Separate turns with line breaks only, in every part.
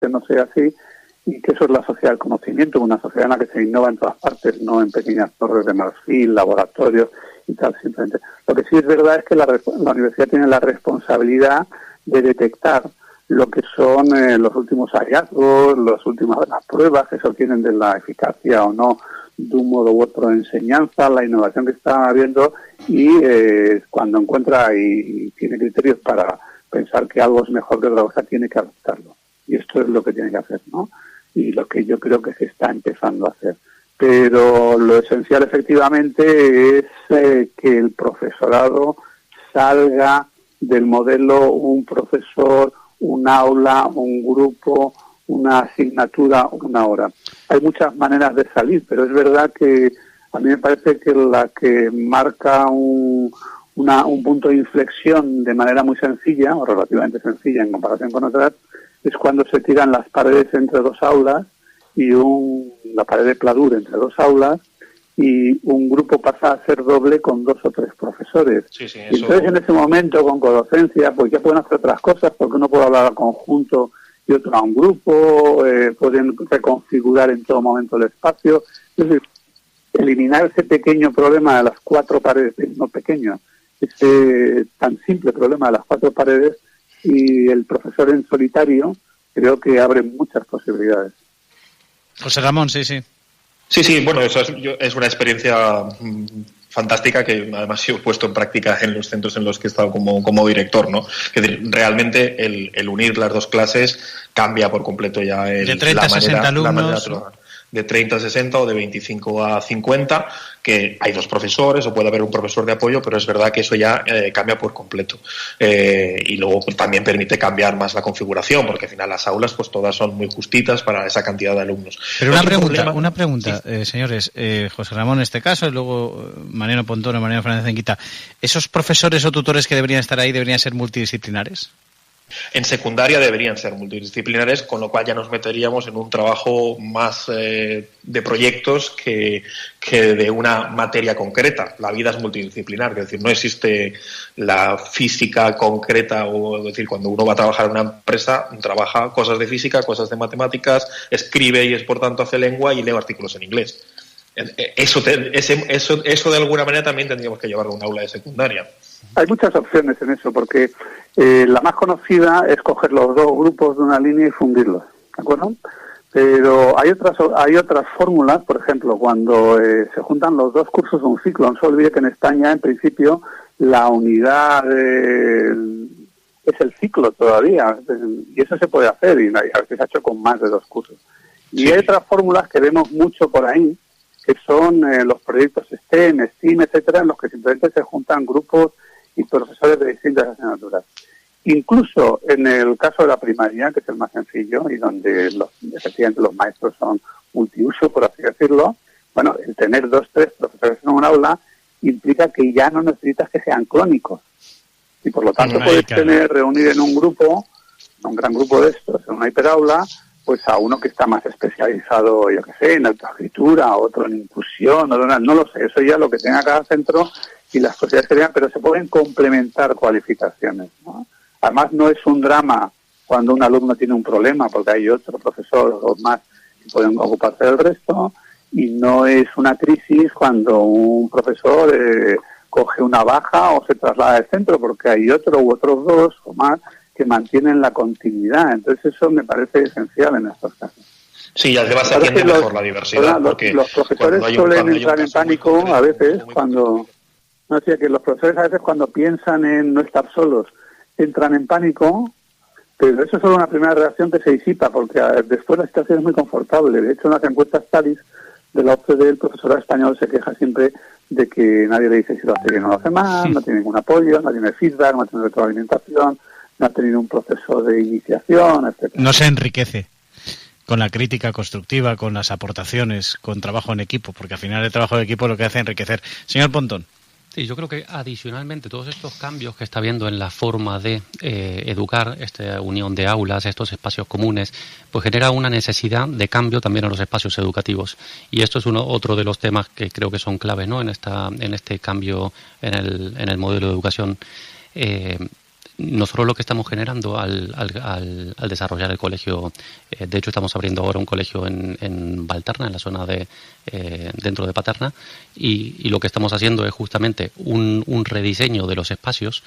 que no sea así, y que eso es la sociedad del conocimiento, una sociedad en la que se innova en todas partes, no en pequeñas torres de marfil, laboratorios y tal, simplemente. Lo que sí es verdad es que la universidad tiene la responsabilidad de detectar lo que son los últimos hallazgos, las pruebas que se obtienen de la eficacia o no de un modo u otro de enseñanza, la innovación que está habiendo, y cuando encuentra y tiene criterios para pensar que algo es mejor que otra cosa, tiene que adoptarlo. Y esto es lo que tiene que hacer, ¿no? Y lo que yo creo que se está empezando a hacer. Pero lo esencial efectivamente es que el profesorado salga del modelo un profesor, un aula, un grupo, una asignatura, una hora. Hay muchas maneras de salir, pero es verdad que a mí me parece que la que marca un punto de inflexión de manera muy sencilla, o relativamente sencilla en comparación con otras, es cuando se tiran las paredes entre dos aulas y la pared de pladur entre dos aulas, y un grupo pasa a ser doble con 2 o 3 profesores.
Sí, sí,
y entonces en ese momento, con codocencia, pues ya pueden hacer otras cosas, porque uno puede hablar al conjunto y otro a un grupo, pueden reconfigurar en todo momento el espacio. Es decir, eliminar ese pequeño problema de las 4 paredes, no pequeño, ese tan simple problema de las 4 paredes, y el profesor en solitario, creo que abre muchas posibilidades.
José Ramón, sí.
Sí, bueno, eso es una experiencia fantástica que además yo he puesto en práctica en los centros en los que he estado como director, ¿no? Es decir, realmente el unir las dos clases cambia por completo ya
de 30 a 60 alumnos.
De 30 a 60 o de 25 a 50, que hay 2 profesores o puede haber un profesor de apoyo, pero es verdad que eso ya cambia por completo. Y luego pues, también permite cambiar más la configuración, porque al final las aulas pues todas son muy justitas para esa cantidad de alumnos.
Pero una pregunta, sí. Señores, José Ramón en este caso, y luego Mariano Pontón o Mariano Fernández Enguita, ¿esos profesores o tutores que deberían estar ahí deberían ser multidisciplinares?
En secundaria deberían ser multidisciplinares, con lo cual ya nos meteríamos en un trabajo más de proyectos que de una materia concreta. La vida es multidisciplinar, es decir, no existe la física concreta, o es decir, cuando uno va a trabajar en una empresa, trabaja cosas de física, cosas de matemáticas, escribe y es por tanto hace lengua y lee artículos en inglés. Eso de alguna manera también tendríamos que llevarlo a un aula de secundaria.
Hay muchas opciones en eso, porque la más conocida es coger los 2 grupos de una línea y fundirlos, ¿de acuerdo? Pero hay otras fórmulas, por ejemplo, cuando se juntan los 2 cursos de un ciclo. No se olvide que en España, en principio, la unidad es el ciclo todavía, y eso se puede hacer, y a veces se ha hecho con más de 2 cursos. Y sí. Hay otras fórmulas que vemos mucho por ahí, que son los proyectos STEM, STEAM, etcétera, en los que simplemente se juntan grupos y profesores de distintas asignaturas. Incluso en el caso de la primaria, que es el más sencillo y donde efectivamente los maestros son multiuso, por así decirlo, bueno, el tener 2, 3 profesores en un aula implica que ya no necesitas que sean clónicos. Y por lo tanto puedes reunir en un grupo, un gran grupo de estos, en una hiperaula, pues a uno que está más especializado, yo qué sé, en autoescritura, otro en inclusión, no lo sé, eso ya lo que tenga cada centro y las posibilidades que tengan, pero se pueden complementar cualificaciones, ¿no? Además no es un drama cuando un alumno tiene un problema, porque hay otro profesor o más que pueden ocuparse del resto, y no es una crisis cuando un profesor coge una baja o se traslada del centro, porque hay otro u otros 2 o más que mantienen la continuidad. Entonces eso me parece esencial en estos casos.
Sí, y además se atiende mejor la diversidad. Porque
los profesores suelen entrar en pánico a veces cuando... No decía que los profesores a veces cuando piensan en no estar solos entran en pánico, pero eso es solo una primera reacción que se disipa, porque después la situación es muy confortable. De hecho, en las encuestas TALIS de la OCDE, el profesor español se queja siempre de que nadie le dice si lo hace bien o lo hace mal, no tiene ningún apoyo, no tiene feedback, no tiene retroalimentación, no ha tenido un proceso de iniciación, etc.
No se enriquece con la crítica constructiva, con las aportaciones, con trabajo en equipo, porque al final el trabajo de equipo es lo que hace enriquecer. Señor Pontón.
Sí, yo creo que adicionalmente todos estos cambios que está habiendo en la forma de educar, esta unión de aulas, estos espacios comunes, pues genera una necesidad de cambio también en los espacios educativos. Y esto es otro de los temas que creo que son claves, ¿no? En este cambio en el modelo de educación. nosotros lo que estamos generando al desarrollar el colegio, de hecho estamos abriendo ahora un colegio en Valterna, en la zona de dentro de Paterna, y lo que estamos haciendo es justamente un rediseño de los espacios,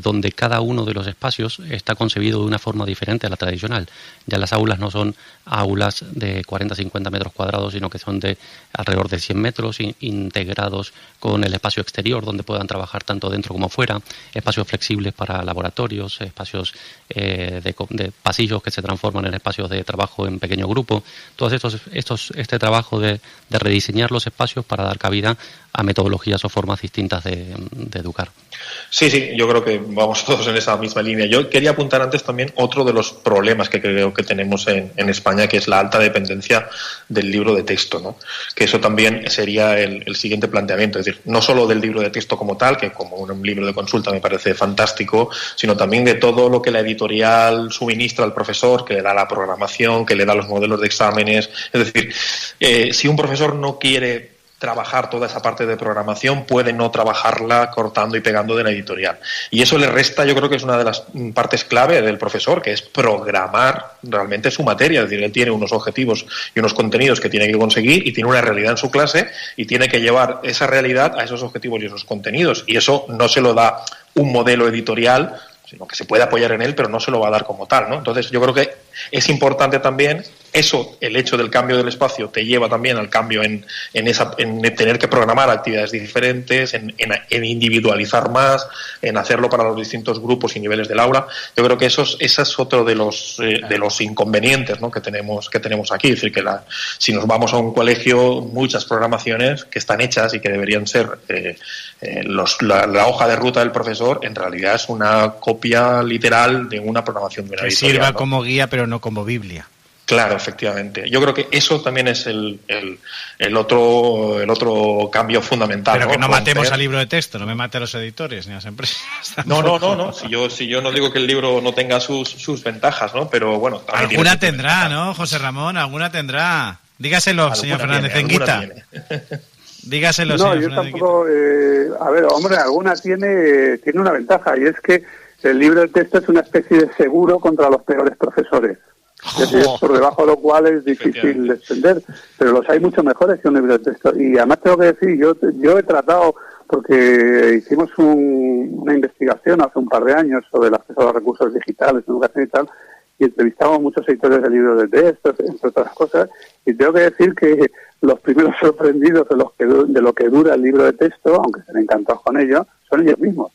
donde cada uno de los espacios está concebido de una forma diferente a la tradicional. Ya las aulas no son aulas de 40-50 metros cuadrados, sino que son de alrededor de 100 metros, integrados con el espacio exterior, donde puedan trabajar tanto dentro como fuera, espacios flexibles para laboratorios, espacios de pasillos que se transforman en espacios de trabajo en pequeño grupo. Todo este trabajo de rediseñar los espacios para dar cabida a metodologías o formas distintas de educar.
Sí, yo creo que vamos todos en esa misma línea. Yo quería apuntar antes también otro de los problemas que creo que tenemos en España, que es la alta dependencia del libro de texto, ¿no? Que eso también sería el siguiente planteamiento, es decir, no solo del libro de texto como tal, que como un libro de consulta me parece fantástico, sino también de todo lo que la editorial suministra al profesor, que le da la programación, que le da los modelos de exámenes. Es decir, si un profesor no quiere trabajar toda esa parte de programación, puede no trabajarla cortando y pegando de la editorial. Y eso le resta, yo creo que es una de las partes clave del profesor, que es programar realmente su materia. Es decir, él tiene unos objetivos y unos contenidos que tiene que conseguir y tiene una realidad en su clase y tiene que llevar esa realidad a esos objetivos y esos contenidos. Y eso no se lo da un modelo editorial, sino que se puede apoyar en él, pero no se lo va a dar como tal, ¿no? Entonces, yo creo que es importante también eso, el hecho del cambio del espacio te lleva también al cambio en tener que programar actividades diferentes, en individualizar más, en hacerlo para los distintos grupos y niveles del aula. Yo creo que ese es otro de los inconvenientes, ¿no?, que tenemos aquí. Es decir, que si nos vamos a un colegio, muchas programaciones que están hechas y que deberían ser la hoja de ruta del profesor, en realidad es una copia literal de una programación de una editorial,
sirva,
¿no?,
como guía, pero no como Biblia.
Claro, efectivamente. Yo creo que eso también es el otro cambio fundamental.
Pero que no matemos al libro de texto, no me mate a los editores ni a las empresas.
No. Si yo no digo que el libro no tenga sus ventajas, ¿no? Pero bueno.
Alguna tendrá, ¿no, José Ramón? Alguna tendrá. Dígaselo, señor Fernández Enguita. Dígaselo, señor
Fernández.
No, yo
tampoco. A ver, hombre, alguna tiene una ventaja, y es que el libro de texto es una especie de seguro contra los peores profesores. Es decir, por debajo de lo cual es difícil descender, pero los hay mucho mejores que un libro de texto. Y además tengo que decir, yo he tratado, porque hicimos una investigación hace un par de años sobre el acceso a los recursos digitales en educación y tal, y entrevistamos a muchos editores de libros de texto, entre otras cosas, y tengo que decir que los primeros sorprendidos de lo que dura el libro de texto, aunque estén encantados con ello, son ellos mismos.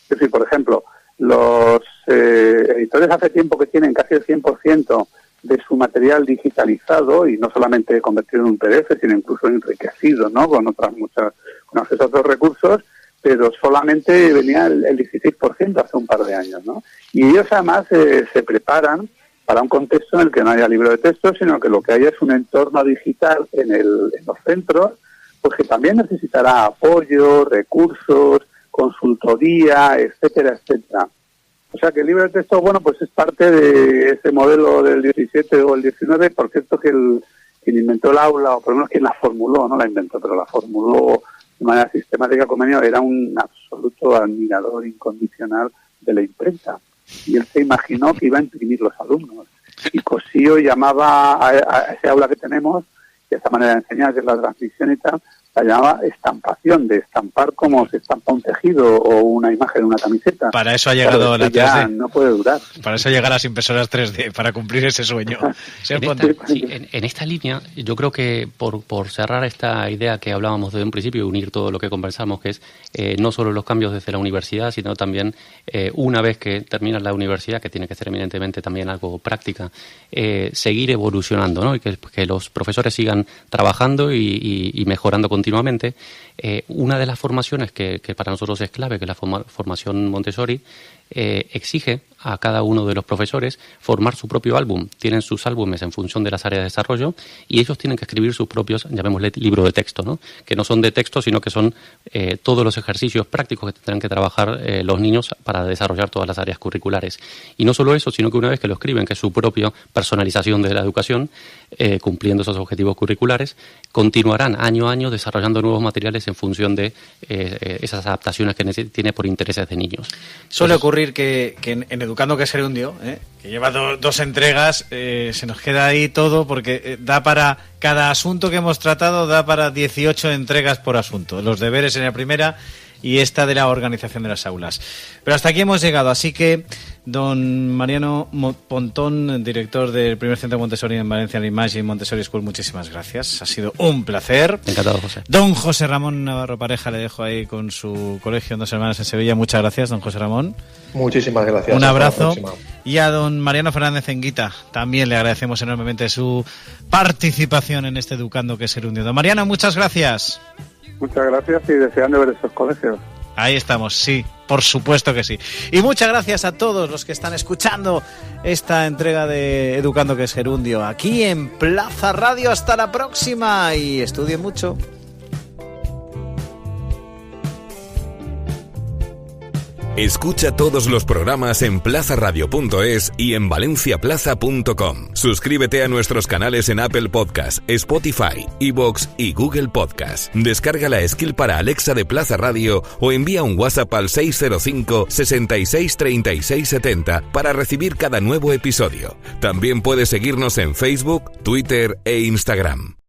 Es decir, por ejemplo, los editores hace tiempo que tienen casi el 100% de su material digitalizado, y no solamente convertido en un PDF, sino incluso enriquecido, ¿no?, con acceso a otros recursos, pero solamente venía el 16% hace un par de años, ¿no? Y ellos además se preparan para un contexto en el que no haya libro de texto, sino que lo que haya es un entorno digital en los centros, pues que también necesitará apoyo, recursos, consultoría, etcétera, etcétera. O sea que el libro de texto, bueno, pues es parte de ese modelo del 17 o el 19. Por cierto, que quien inventó el aula, o por lo menos quien la formuló, no la inventó, pero la formuló de manera sistemática como ello, era un absoluto admirador incondicional de la imprenta. Y él se imaginó que iba a imprimir los alumnos. Y Cosío llamaba a ese aula que tenemos, y esa manera de enseñar, que es la transmisión y tal, la llamaba estampación, de estampar como se estampa un tejido o una imagen en una camiseta.
Para eso ha llegado la 3D.
Ya no puede durar.
Para eso llegan las impresoras 3D, para cumplir ese sueño.
En esta línea, yo creo que por cerrar esta idea que hablábamos desde un principio y unir todo lo que conversamos, que es no solo los cambios desde la universidad, sino también una vez que termina la universidad, que tiene que ser eminentemente también algo práctica, seguir evolucionando, ¿no? Y que los profesores sigan trabajando y mejorando continuamente. Una de las formaciones que para nosotros es clave, que es la formación Montessori, exige a cada uno de los profesores formar su propio álbum. Tienen sus álbumes en función de las áreas de desarrollo y ellos tienen que escribir sus propios, llamémosle, libro de texto, ¿no? Que no son de texto, sino que son todos los ejercicios prácticos que tendrán que trabajar los niños para desarrollar todas las áreas curriculares. Y no solo eso, sino que una vez que lo escriben, que es su propia personalización de la educación, cumpliendo esos objetivos curriculares, continuarán año a año desarrollando nuevos materiales en función de esas adaptaciones que tiene por intereses de niños.
Suele ocurrir
ocurrir que en Educando que es Gerundio, que lleva dos entregas, se nos queda ahí todo porque da para, cada asunto que hemos tratado da para 18 entregas por asunto. Los deberes en la primera y esta de la organización de las aulas. Pero hasta aquí hemos llegado, así que don Mariano Pontón, director del primer centro Montessori en Valencia, el Imagine Montessori School, muchísimas gracias. Ha sido un placer.
Encantado, José.
Don José Ramón Navarro Pareja, le dejo ahí con su colegio en Dos Hermanas en Sevilla. Muchas gracias, don José Ramón.
Muchísimas gracias.
Un abrazo. Y a don Mariano Fernández Enguita, también le agradecemos enormemente su participación en este Educando que es Gerundio. Don Mariano, muchas gracias.
Muchas gracias y deseando ver estos colegios.
Ahí estamos, sí, por supuesto que sí. Y muchas gracias a todos los que están escuchando esta entrega de Educando que es Gerundio aquí en Plaza Radio. Hasta la próxima y estudien mucho.
Escucha todos los programas en plazaradio.es y en valenciaplaza.com. Suscríbete a nuestros canales en Apple Podcast, Spotify, iVoox y Google Podcast. Descarga la skill para Alexa de Plaza Radio o envía un WhatsApp al 605 66 36 70 para recibir cada nuevo episodio. También puedes seguirnos en Facebook, Twitter e Instagram.